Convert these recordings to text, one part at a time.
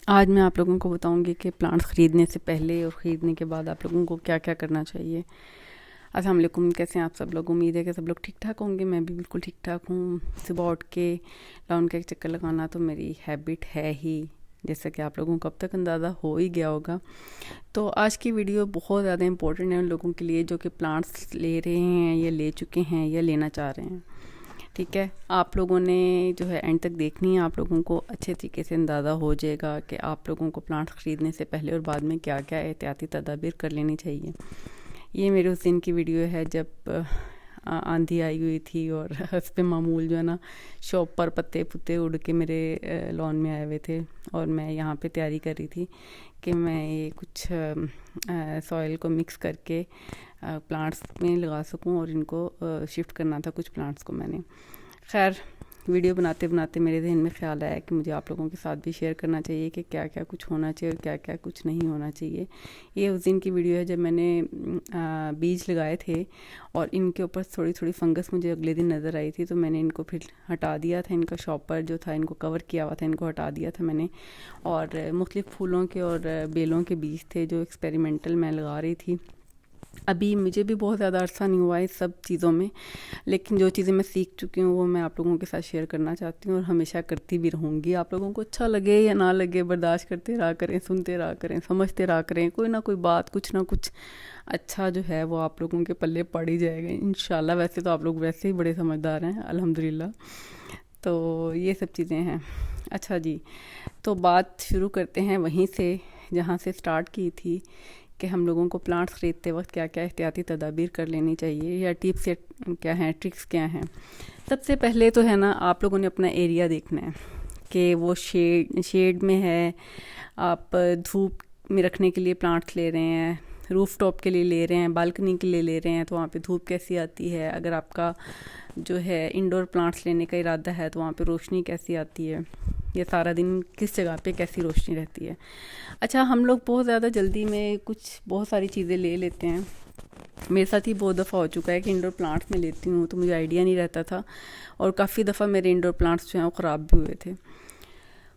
आज मैं आप लोगों को बताऊंगी कि प्लांट्स ख़रीदने से पहले और ख़रीदने के बाद आप लोगों को क्या क्या करना चाहिए। अस्सलाम वालेकुम, कैसे हैं आप सब लोग। उम्मीद है कि सब लोग ठीक ठाक होंगे। मैं भी बिल्कुल ठीक ठाक हूँ। सुबह उठ के लाउन का एक चक्कर लगाना तो मेरी हैबिट है ही, जैसा कि आप लोगों को अब तक अंदाज़ा हो ही गया होगा। तो आज की वीडियो बहुत ज़्यादा इम्पोर्टेंट है उन लोगों के लिए जो कि प्लांट्स ले रहे हैं या ले चुके हैं या लेना चाह रहे हैं। ठीक है, आप लोगों ने जो है एंड तक देखनी है। आप लोगों को अच्छे तरीके से अंदाज़ा हो जाएगा कि आप लोगों को प्लांट्स ख़रीदने से पहले और बाद में क्या क्या एहतियाती तदाबीर कर लेनी चाहिए। ये मेरे उस दिन की वीडियो है जब आंधी आई हुई थी और हस्बे मामूल जो है ना शॉप पर पत्ते पुत्ते उड़ के मेरे लॉन में आए हुए थे और मैं यहाँ पे तैयारी कर रही थी कि मैं ये कुछ सॉइल को मिक्स करके प्लांट्स में लगा सकूं और इनको शिफ्ट करना था कुछ प्लांट्स को मैंने। खैर, वीडियो बनाते बनाते मेरे जहन में ख्याल आया कि मुझे आप लोगों के साथ भी शेयर करना चाहिए कि क्या क्या कुछ होना चाहिए और क्या क्या कुछ नहीं होना चाहिए। ये उस दिन की वीडियो है जब मैंने बीज लगाए थे और इनके ऊपर थोड़ी थोड़ी फंगस मुझे अगले दिन नज़र आई थी, तो मैंने इनको फिर हटा दिया था। इनका शॉपर जो था इनको कवर किया हुआ था, इनको हटा दिया था मैंने। और मुख्तलिफ़ फूलों के और बेलों के बीज थे जो एक्सपेरिमेंटल मैं लगा रही थी। अभी मुझे भी बहुत ज़्यादा अरसा नहीं हुआ है इस सब चीज़ों में, लेकिन जो चीज़ें मैं सीख चुकी हूँ वो मैं आप लोगों के साथ शेयर करना चाहती हूँ और हमेशा करती भी रहूँगी। आप लोगों को अच्छा लगे या ना लगे, बर्दाश्त करते रहा करें, सुनते रहा करें, समझते रहा करें। कोई ना कोई बात, कुछ ना कुछ अच्छा जो है वो आप लोगों के पल्ले पड़ ही जाएगा इंशाल्लाह। वैसे तो आप लोग वैसे ही बड़े समझदार हैं अल्हम्दुलिल्लाह। तो ये सब चीज़ें हैं। अच्छा जी, तो बात शुरू करते हैं वहीं से जहाँ से स्टार्ट की थी कि हम लोगों को प्लांट्स ख़रीदते वक्त क्या क्या एहतियाती तदाबीर कर लेनी चाहिए या टिप्स या क्या हैं, ट्रिक्स क्या हैं। सबसे पहले तो है ना, आप लोगों ने अपना एरिया देखना है कि वो शेड में है, आप धूप में रखने के लिए प्लांट्स ले रहे हैं, रूफ टॉप के लिए ले रहे हैं, बालकनी के लिए ले रहे हैं, तो वहाँ पे धूप कैसी आती है। अगर आपका जो है इंडोर प्लांट्स लेने का इरादा है तो वहाँ पे रोशनी कैसी आती है, या सारा दिन किस जगह पे कैसी रोशनी रहती है। अच्छा, हम लोग बहुत ज़्यादा जल्दी में कुछ बहुत सारी चीज़ें ले लेते हैं। मेरे साथ ही बहुत दफ़ा हो चुका है कि इंडोर प्लांट्स में लेती हूँ तो मुझे आइडिया नहीं रहता था और काफ़ी दफ़ा मेरे इंडोर प्लांट्स जो हैं वो ख़राब भी हुए थे।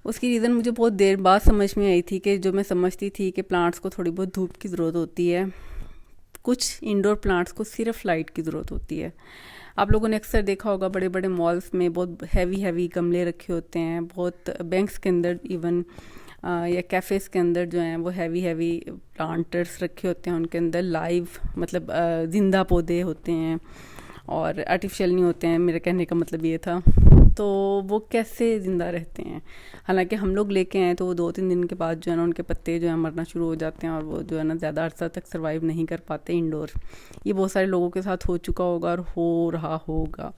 उसकी रीज़न मुझे बहुत देर बाद समझ में आई थी कि जो मैं समझती थी कि प्लांट्स को थोड़ी बहुत धूप की ज़रूरत होती है, कुछ इंडोर प्लांट्स को सिर्फ लाइट की ज़रूरत होती है। आप लोगों ने अक्सर देखा होगा बड़े बड़े मॉल्स में बहुत हैवी हैवी गमले रखे होते हैं, बहुत बैंक्स के अंदर इवन या कैफ़ेज़ के अंदर जो हैं वो हैवी हैवी प्लांटर्स रखे होते हैं। उनके अंदर लाइव मतलब ज़िंदा पौधे होते हैं और आर्टिफिशियल नहीं होते हैं। मेरे कहने का मतलब ये था। तो वो कैसे ज़िंदा रहते हैं, हालांकि हम लोग लेके आए तो वो 2-3 दिन के बाद जो है ना उनके पत्ते जो है मरना शुरू हो जाते हैं और वो जो है ना ज़्यादा अरसा तक सर्वाइव नहीं कर पाते इंडोर। ये बहुत सारे लोगों के साथ हो चुका होगा और हो रहा होगा।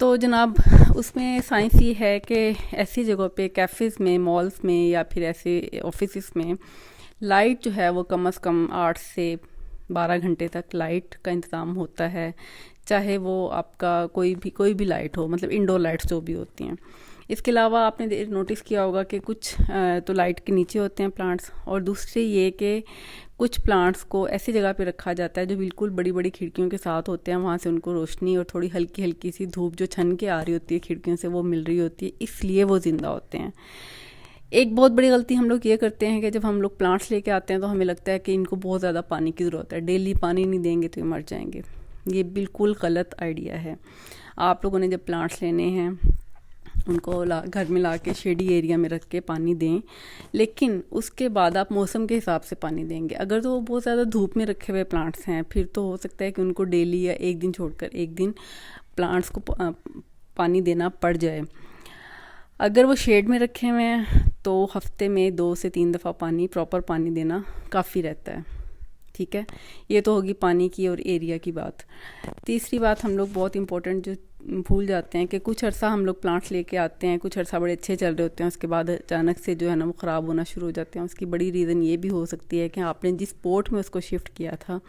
तो जनाब, उसमें साइंस ये है कि ऐसी जगहों पे कैफ़ेज़ में, मॉल्स में या फिर ऐसे ऑफिस में लाइट जो है वो कम से कम 8 से 12 घंटे तक लाइट का इंतज़ाम होता है। चाहे वो आपका कोई भी लाइट हो, मतलब इंडोर लाइट्स जो भी होती हैं। इसके अलावा आपने नोटिस किया होगा कि कुछ तो लाइट के नीचे होते हैं प्लांट्स, और दूसरे ये कि कुछ प्लांट्स को ऐसी जगह पे रखा जाता है जो बिल्कुल बड़ी बड़ी खिड़कियों के साथ होते हैं। वहाँ से उनको रोशनी और थोड़ी हल्की हल्की सी धूप जो छन के आ रही होती है खिड़कियों से वो मिल रही होती है, इसलिए वो ज़िंदा होते हैं। एक बहुत बड़ी गलती हम लोग ये करते हैं कि जब हम लोग प्लांट्स लेके आते हैं तो हमें लगता है कि इनको बहुत ज़्यादा पानी की ज़रूरत है, डेली पानी नहीं देंगे तो ये मर जाएंगे। ये बिल्कुल गलत आइडिया है। आप लोगों ने जब प्लांट्स लेने हैं उनको घर में ला के शेडी एरिया में रख के पानी दें, लेकिन उसके बाद आप मौसम के हिसाब से पानी देंगे। अगर तो वो बहुत ज़्यादा धूप में रखे हुए प्लांट्स हैं फिर तो हो सकता है कि उनको डेली या एक दिन छोड़कर एक दिन प्लांट्स को पानी देना पड़ जाए। अगर वो शेड में रखे हुए हैं तो हफ्ते में 2 से 3 दफ़ा पानी, प्रॉपर पानी देना काफ़ी रहता है। ठीक है, ये तो होगी पानी की और एरिया की बात। तीसरी बात हम लोग बहुत इंपॉर्टेंट जो भूल जाते हैं कि कुछ अर्सा हम लोग प्लांट्स लेके आते हैं, कुछ अर्सा बड़े अच्छे चल रहे होते हैं, उसके बाद अचानक से जो है ना वो ख़राब होना शुरू हो जाते हैं। उसकी बड़ी रीज़न ये भी हो सकती है कि आपने जिस पोट में उसको शिफ्ट किया था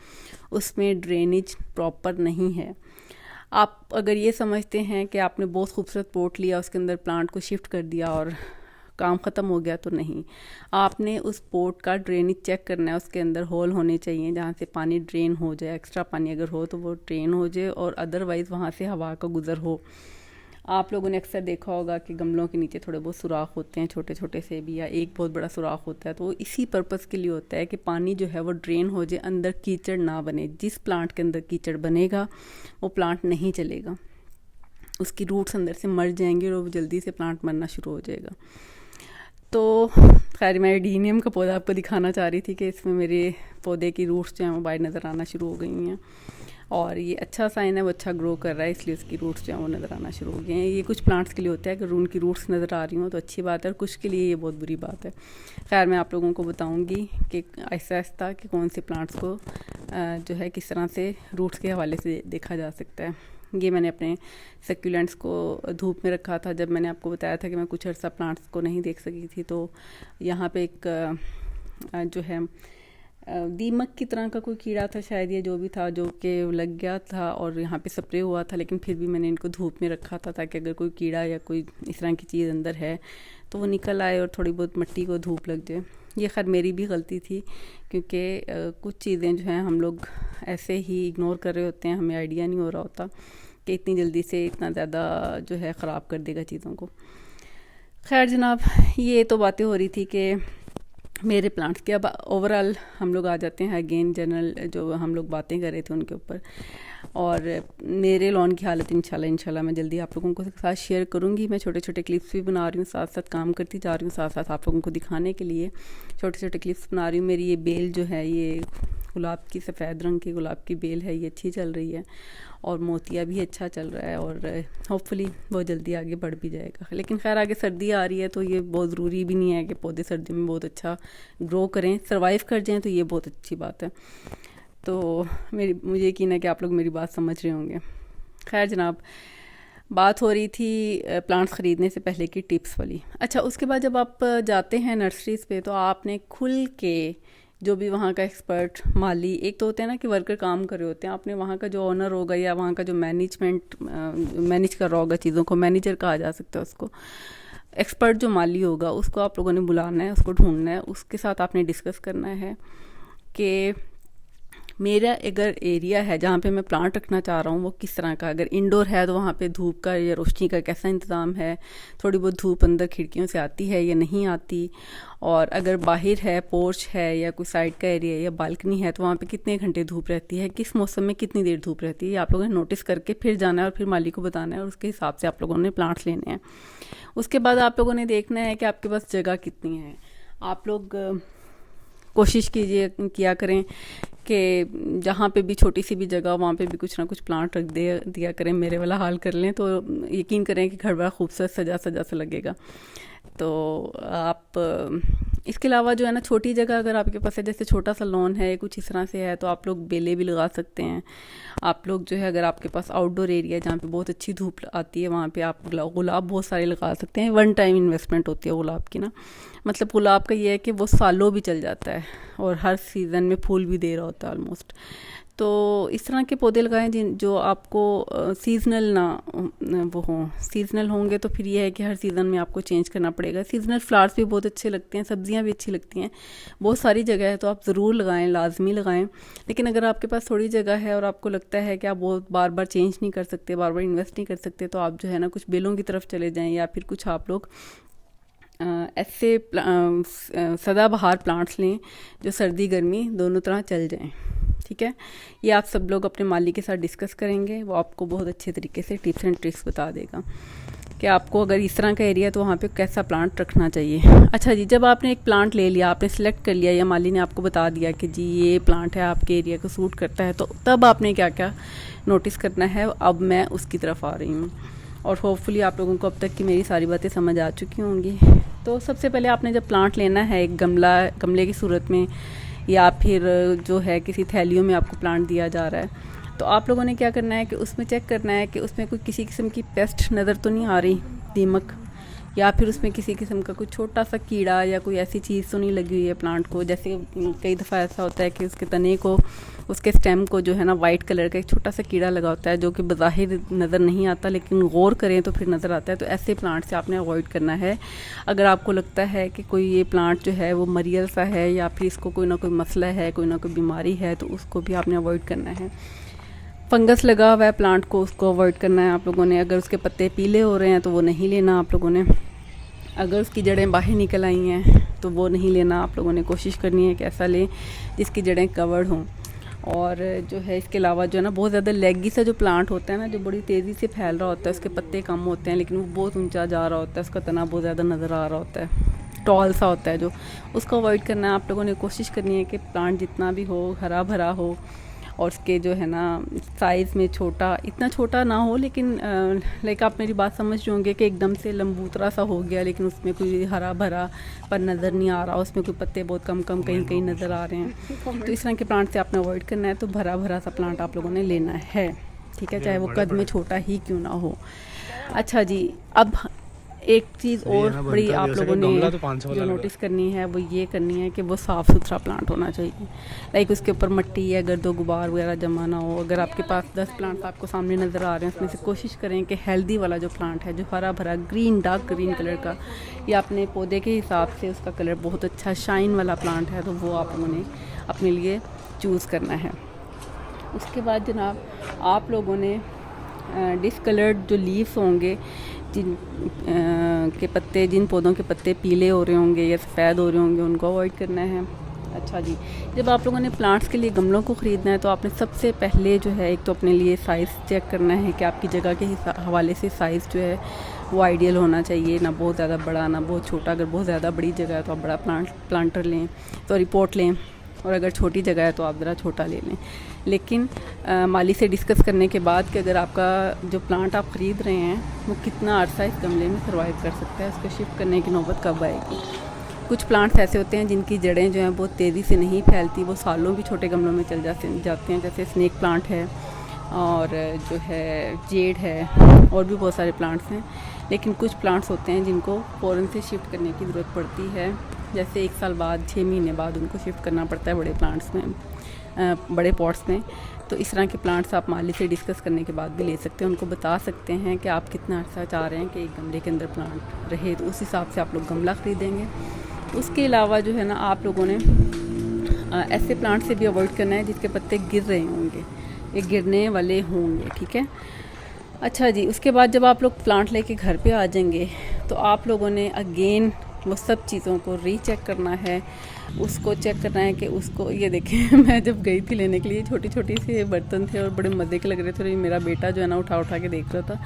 उसमें ड्रेनेज प्रॉपर नहीं है। आप अगर ये समझते हैं कि आपने बहुत खूबसूरत पोट लिया, उसके अंदर प्लांट को शिफ्ट कर दिया और काम ख़त्म हो गया, तो नहीं। आपने उस पोट का ड्रेनेज चेक करना है। उसके अंदर होल होने चाहिए जहाँ से पानी ड्रेन हो जाए। एक्स्ट्रा पानी अगर हो तो वो ड्रेन हो जाए और अदरवाइज़ वहाँ से हवा का गुज़र हो। आप लोगों ने अक्सर देखा होगा कि गमलों के नीचे थोड़े बहुत सुराख होते हैं, छोटे छोटे से भी, या एक बहुत बड़ा सुराख होता है। तो इसी पर्पज़ के लिए होता है कि पानी जो है वो ड्रेन हो जाए, अंदर कीचड़ ना बने। जिस प्लांट के अंदर कीचड़ बनेगा वो प्लांट नहीं चलेगा, उसकी रूट्स अंदर से मर जाएंगे और वो जल्दी से प्लांट मरना शुरू हो जाएगा। तो खैर मैं एडीनियम का पौधा आपको दिखाना चाह रही थी कि इसमें मेरे पौधे की रूट्स जो हैं वो बाहर नज़र आना शुरू हो गई हैं, और ये अच्छा साइन है, वो अच्छा ग्रो कर रहा है, इसलिए उसकी रूट्स जो हैं वो नज़र आना शुरू हो गए हैं। ये कुछ प्लांट्स के लिए होता है कि उनकी रूट्स नज़र आ रही हों तो अच्छी बात है, और कुछ के लिए ये बहुत बुरी बात है। खैर मैं आप लोगों को बताऊंगी कि आहिस्ता आहिस्ता कि कौन से प्लांट्स को जो है किस तरह से रूट्स के हवाले से देखा जा सकता है। ये मैंने अपने सक्यूलेंट्स को धूप में रखा था, जब मैंने आपको बताया था कि मैं कुछ अर्सा प्लांट्स को नहीं देख सकी थी। तो यहाँ पे एक जो है दीमक की तरह का कोई कीड़ा था शायद, ये जो भी था, जो कि लग गया था और यहाँ पे स्प्रे हुआ था, लेकिन फिर भी मैंने इनको धूप में रखा था ताकि अगर कोई कीड़ा या कोई इस तरह की चीज़ अंदर है तो वो निकल आए और थोड़ी बहुत मिट्टी को धूप लग जाए। ये खैर मेरी भी गलती थी, क्योंकि कुछ चीज़ें जो हैं हम लोग ऐसे ही इग्नोर कर रहे होते हैं, हमें आइडिया नहीं हो रहा होता कि इतनी जल्दी से इतना ज़्यादा जो है ख़राब कर देगा चीज़ों को। खैर जनाब, ये तो बातें हो रही थी कि मेरे प्लांट्स के। अब ओवरऑल हम लोग आ जाते हैं अगेन जनरल जो हम लोग बातें कर रहे थे उनके ऊपर, और मेरे लॉन की हालत इंशाल्लाह मैं जल्दी आप लोगों के साथ शेयर करूंगी। मैं छोटे छोटे क्लिप्स भी बना रही हूँ, साथ साथ काम करती जा रही हूँ, साथ साथ आप लोगों को दिखाने के लिए छोटे छोटे क्लिप्स बना रही हूँ। मेरी ये बेल जो है, ये गुलाब की सफ़ेद रंग की गुलाब की बेल है, ये अच्छी चल रही है और मोतिया भी अच्छा चल रहा है, और होपफुली बहुत जल्दी आगे बढ़ भी जाएगा। लेकिन खैर आगे सर्दी आ रही है तो ये बहुत ज़रूरी भी नहीं है कि पौधे सर्दी में बहुत अच्छा ग्रो करें, सर्वाइव कर जाएं, तो ये बहुत अच्छी बात है। तो मुझे यकीन है कि आप लोग मेरी बात समझ रहे होंगे। खैर जनाब, बात हो रही थी प्लांट्स ख़रीदने से पहले की टिप्स वाली। अच्छा, उसके बाद जब आप जाते हैं नर्सरीज़ पे तो आपने खुल के जो भी वहाँ का एक्सपर्ट माली, एक तो होते हैं ना कि वर्कर काम कर रहे होते हैं, आपने वहाँ का जो ओनर होगा या वहाँ का जो मैनेज कर रहा होगा चीज़ों को, मैनेजर कहा जा सकता है उसको, एक्सपर्ट जो माली होगा उसको आप लोगों ने बुलाना है, उसको ढूंढना है, उसके साथ आपने डिस्कस करना है कि मेरा अगर एरिया है जहाँ पे मैं प्लांट रखना चाह रहा हूँ वो किस तरह का, अगर इंडोर है तो वहाँ पे धूप का या रोशनी का कैसा इंतज़ाम है, थोड़ी बहुत धूप अंदर खिड़कियों से आती है या नहीं आती, और अगर बाहर है, पोर्च है या कोई साइड का एरिया या बालकनी है तो वहाँ पे कितने घंटे धूप रहती है, किस मौसम में कितनी देर धूप रहती है, आप लोगों ने नोटिस करके फिर जाना है और फिर माली को बताना है, और उसके हिसाब से आप लोगों ने प्लांट्स लेने हैं। उसके बाद आप लोगों ने देखना है कि आपके पास जगह कितनी है। आप लोग कोशिश किया करें कि जहाँ पे भी छोटी सी भी जगह वहाँ पे भी कुछ ना कुछ प्लांट रख दिया करें, मेरे वाला हाल कर लें तो यकीन करें कि घर बड़ा खूबसूरत सजा सजा सा लगेगा। तो आप इसके अलावा जो है ना, छोटी जगह अगर आपके पास है, जैसे छोटा सा लॉन है कुछ इस तरह से है, तो आप लोग बेलें भी लगा सकते हैं। आप लोग जो है, अगर आपके पास आउटडोर एरिया है जहाँ पे बहुत अच्छी धूप आती है, वहाँ पे आप गुलाब बहुत सारे लगा सकते हैं। वन टाइम इन्वेस्टमेंट होती है गुलाब की ना, मतलब गुलाब का ये है कि वो सालों भी चल जाता है और हर सीज़न में फूल भी दे रहा होता है ऑलमोस्ट। तो इस तरह के पौधे लगाएं जो आपको सीजनल ना वो हों। सीजनल होंगे तो फिर ये है कि हर सीज़न में आपको चेंज करना पड़ेगा। सीजनल फ्लावर्स भी बहुत अच्छे लगते हैं, सब्जियां भी अच्छी लगती हैं, बहुत सारी जगह है तो आप ज़रूर लगाएं, लाजमी लगाएं। लेकिन अगर आपके पास थोड़ी जगह है और आपको लगता है कि आप बहुत बार बार चेंज नहीं कर सकते, बार बार इन्वेस्ट नहीं कर सकते, तो आप जो है ना कुछ बेलों की तरफ चले जाएँ, या फिर कुछ आप लोग ऐसे सदाबहार प्लांट्स लें जो सर्दी गर्मी दोनों तरह चल जाएं। ठीक है, ये आप सब लोग अपने माली के साथ डिस्कस करेंगे, वो आपको बहुत अच्छे तरीके से टिप्स एंड ट्रिक्स बता देगा कि आपको अगर इस तरह का एरिया है तो वहाँ पे कैसा प्लांट रखना चाहिए। अच्छा जी, जब आपने एक प्लांट ले लिया, आपने सेलेक्ट कर लिया या माली ने आपको बता दिया कि जी ये प्लांट है आपके एरिया को सूट करता है, तो तब आपने क्या क्या नोटिस करना है, अब मैं उसकी तरफ आ रही हूँ। और होपफुली आप लोगों को अब तक की मेरी सारी बातें समझ आ चुकी होंगी। तो सबसे पहले आपने जब प्लांट लेना है, एक गमले की सूरत में या फिर जो है किसी थैलियों में आपको प्लांट दिया जा रहा है, तो आप लोगों ने क्या करना है कि उसमें चेक करना है कि उसमें कोई किसी किस्म की पेस्ट नज़र तो नहीं आ रही, दीमक, या फिर उसमें किसी किस्म का कोई छोटा सा कीड़ा या कोई ऐसी चीज़ तो नहीं लगी हुई है प्लांट को। जैसे कई दफ़ा ऐसा होता है कि उसके तने को, उसके स्टेम को जो है ना वाइट कलर का एक छोटा सा कीड़ा लगा होता है जो कि बज़ाहिर नज़र नहीं आता, लेकिन गौर करें तो फिर नज़र आता है। तो ऐसे प्लांट से आपने अवॉइड करना है। अगर आपको लगता है कि कोई ये प्लांट जो है वो मरियल सा है या फिर इसको कोई ना कोई मसला है, कोई ना कोई बीमारी है, तो उसको भी आपने अवॉइड करना है। फंगस लगा हुआ है प्लांट को, उसको अवॉइड करना है आप लोगों ने। अगर उसके पत्ते पीले हो रहे हैं तो वो नहीं लेना आप लोगों ने। अगर उसकी जड़ें बाहर निकल आई हैं तो वो नहीं लेना आप लोगों ने। कोशिश करनी है कि ऐसा लें जिसकी जड़ें कवर्ड हों। और जो है इसके अलावा जो है ना, बहुत ज़्यादा लेगी सा जो प्लांट होता है ना, जो बड़ी तेज़ी से फैल रहा होता है, उसके पत्ते कम होते हैं लेकिन वो बहुत ऊंचा जा रहा होता है, उसका तना बहुत ज़्यादा नज़र आ रहा होता है, टॉल सा होता है जो, उसको अवॉइड करना है आप लोगों ने। कोशिश करनी है कि प्लांट जितना भी हो हरा भरा हो और उसके जो है ना साइज़ में छोटा, इतना छोटा ना हो लेकिन लाइक आप मेरी बात समझ रहे होंगे कि एकदम से लंबूतरा सा हो गया लेकिन उसमें कोई हरा भरा पर नज़र नहीं आ रहा, उसमें कोई पत्ते बहुत कम कम कहीं कहीं नज़र आ रहे हैं। तो इस तरह के प्लांट से आपने अवॉइड करना है। तो भरा भरा सा प्लांट आप लोगों ने लेना है, ठीक है, चाहे वो कद में छोटा ही क्यों ना हो। अच्छा जी, अब एक चीज़ और बड़ी आप लोगों ने जो नोटिस करनी है वो ये करनी है कि वो साफ़ सुथरा प्लांट होना चाहिए। लाइक उसके ऊपर मिट्टी या गर्द गुबार वगैरह जमा ना हो। अगर आपके पास 10 प्लांट्स आपको सामने नज़र आ रहे हैं, उसमें से कोशिश करें कि हेल्दी वाला जो प्लांट है, जो हरा भरा ग्रीन, डार्क ग्रीन कलर का, या अपने पौधे के हिसाब से उसका कलर बहुत अच्छा शाइन वाला प्लांट है, तो वो आप लोगों ने अपने लिए चूज़ करना है। उसके बाद जनाब आप लोगों ने डिसकलर्ड जो लीव्स होंगे, जिन के पत्ते, जिन पौधों के पत्ते पीले हो रहे होंगे या सफ़ेद हो रहे होंगे, उनको अवॉइड करना है। अच्छा जी, जब आप लोगों ने प्लांट्स के लिए गमलों को ख़रीदना है तो आपने सबसे पहले जो है एक तो अपने लिए साइज़ चेक करना है कि आपकी जगह के हवाले से साइज़ जो है वो आइडियल होना चाहिए, ना बहुत ज़्यादा बड़ा ना बहुत छोटा। अगर बहुत ज़्यादा बड़ी जगह है तो आप बड़ा प्लांटर लें, सॉरी पॉट लें, और अगर छोटी जगह है तो आप ज़रा छोटा ले लें। लेकिन माली से डिस्कस करने के बाद कि अगर आपका जो प्लांट आप ख़रीद रहे हैं वो कितना अर्सा इस गमले में सर्वाइव कर सकता है, उसको शिफ्ट करने की नौबत कब आएगी। कुछ प्लांट्स ऐसे होते हैं जिनकी जड़ें जो हैं बहुत तेज़ी से नहीं फैलती, वो सालों भी छोटे गमलों में चल जाते हैं, जैसे स्नेक प्लांट है और जो है जेड है, और भी बहुत सारे प्लांट्स हैं। लेकिन कुछ प्लांट्स होते हैं जिनको फ़ौरन से शिफ्ट करने की ज़रूरत पड़ती है, जैसे 1 साल बाद, 6 महीने बाद उनको शिफ्ट करना पड़ता है बड़े प्लांट्स में, बड़े पॉट्स में। तो इस तरह के प्लांट्स आप माली से डिस्कस करने के बाद भी ले सकते हैं। उनको बता सकते हैं कि आप कितना अर्सा चाह रहे हैं कि एक गमले के अंदर प्लांट रहे, तो उस हिसाब से आप लोग गमला ख़रीदेंगे। उसके अलावा जो है ना, आप लोगों ने ऐसे प्लांट से भी अवॉइड करना है जिसके पत्ते गिर रहे होंगे, ये गिरने वाले होंगे, ठीक है। अच्छा जी, उसके बाद जब आप लोग प्लांट लेके घर पे आ जाएंगे तो आप लोगों ने अगेन वो सब चीज़ों को रीचेक करना है। उसको चेक करना है कि उसको, ये देखें मैं जब गई थी लेने के लिए, छोटी छोटी से बर्तन थे और बड़े मज़े के लग रहे थे, और मेरा बेटा जो है ना उठा उठा के देख रहा था।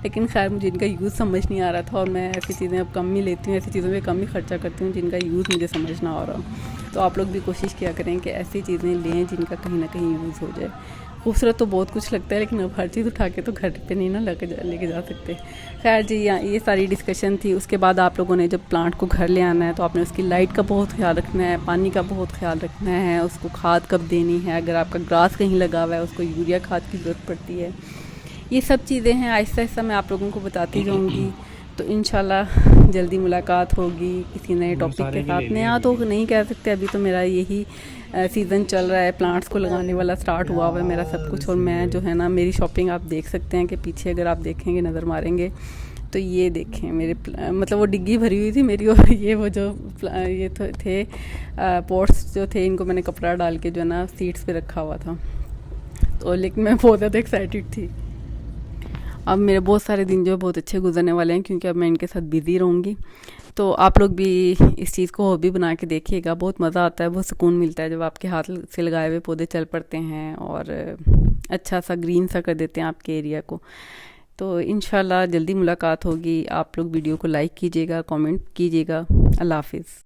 लेकिन खैर मुझे इनका यूज़ समझ नहीं आ रहा था, और मैं ऐसी चीज़ें अब कम ही लेती हूँ, ऐसी चीज़ों में कम ही खर्चा करती हूँ जिनका यूज़ मुझे समझ ना आ रहा। तो आप लोग भी कोशिश किया करें कि ऐसी चीज़ें लें जिनका कहीं ना कहीं यूज़ हो जाए। खूबसूरत तो बहुत कुछ लगता है लेकिन अब हर चीज़ उठा के तो घर पे नहीं ना लेके जा सकते। खैर जी, ये सारी डिस्कशन थी। उसके बाद आप लोगों ने जब प्लांट को घर ले आना है तो आपने उसकी लाइट का बहुत ख्याल रखना है, पानी का बहुत ख्याल रखना है, उसको खाद कब देनी है, अगर आपका ग्रास कहीं लगा हुआ है उसको यूरिया खाद की ज़रूरत पड़ती है। ये सब चीज़ें हैं, आहिस्ता आहिस्ता मैं आप लोगों को बताती जाऊँगी। तो इंशाल्लाह जल्दी मुलाकात होगी किसी नए टॉपिक के साथ। नया तो नहीं कह सकते, अभी तो मेरा यही सीज़न चल रहा है, प्लांट्स को लगाने वाला स्टार्ट हुआ हुआ है मेरा सब कुछ। और मैं जो है ना, मेरी शॉपिंग आप देख सकते हैं कि पीछे अगर आप देखेंगे, नज़र मारेंगे तो ये देखें मेरे मतलब वो डिग्गी भरी हुई थी मेरी, और ये वो जो ये थे पॉट्स जो थे, इनको मैंने कपड़ा डाल के जो है ना सीट्स पे रखा हुआ था। तो लेकिन मैं बहुत ज़्यादा एक्साइटेड थी। अब मेरे बहुत सारे दिन जो बहुत अच्छे गुजरने वाले हैं क्योंकि अब मैं इनके साथ बिज़ी रहूँगी। तो आप लोग भी इस चीज़ को हॉबी बना के देखिएगा, बहुत मज़ा आता है, बहुत सुकून मिलता है जब आपके हाथ से लगाए हुए पौधे चल पड़ते हैं और अच्छा सा ग्रीन सा कर देते हैं आपके एरिया को। तो इंशाल्लाह जल्दी मुलाकात होगी। आप लोग वीडियो को लाइक कीजिएगा, कमेंट कीजिएगा। अल्लाह हाफिज़।